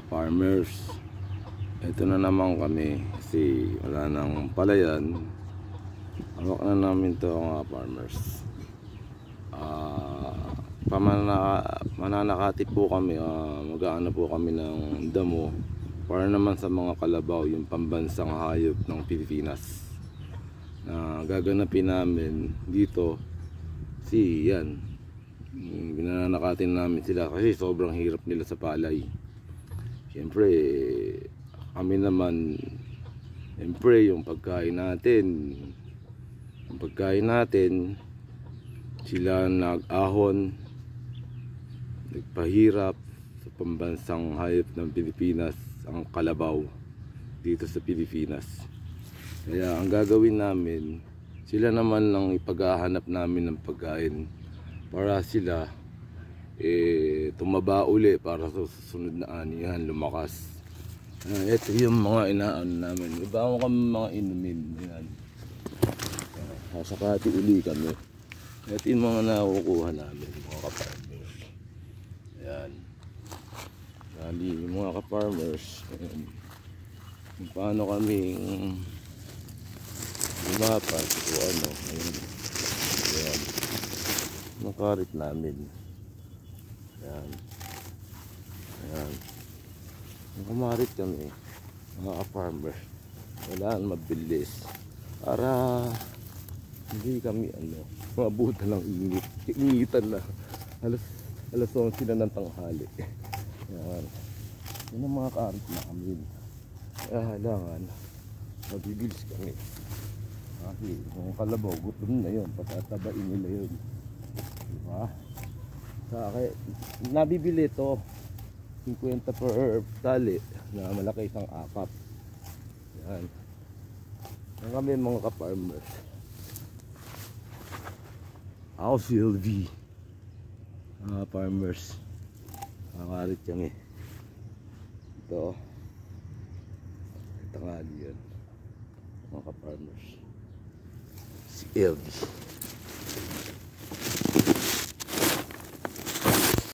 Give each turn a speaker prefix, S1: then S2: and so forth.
S1: farmers. Ito na naman kami kasi wala nang palayan. Hawak na namin to mga farmers. Mananakati po kami, mag-aano po kami ng damo para naman sa mga kalabaw, yung pambansang hayop ng Pilipinas na gaganapin namin dito. Si yan, binanakatin namin sila kasi sobrang hirap nila sa palay. Siyempre kami naman, siyempre yung pagkain natin, sila nag-ahon, nagpahirap sa pambansang hayop ng Pilipinas, ang kalabaw dito sa Pilipinas. Kaya ang gagawin namin, sila naman lang ipaghahanap namin ng pagkain para sila tumaba uli para sa susunod na anihan, lumakas. Ito yung mga inaano namin. Iba mo kami mga inumin. Ayan. Sasakati uli kami. Ito yung mga nakukuha namin, mga ka-farmers. Ayan. Bali, yung mga ka-farmers, kung paano kaming lumapas o ano. Ayan. Makarit namin. Ayan. Ayan. Kumarit kami, mga farmer, kailangan mabilis para hindi kami mabutan ng ingitan na alas 11 na ng tanghali. Yan. Yan ang mga karit namin. Kailangan mabibilis kami kasi kung kalabaw gutom na yun, patatabain nila yun, diba? Sa akin nabibili ito 50 per tali na malaki, isang apat. Yan. Yan kami mga ka-farmers. Ako si LV, mga farmers. Makarit yan ito nga yan, mga ka-farmers. Si LV.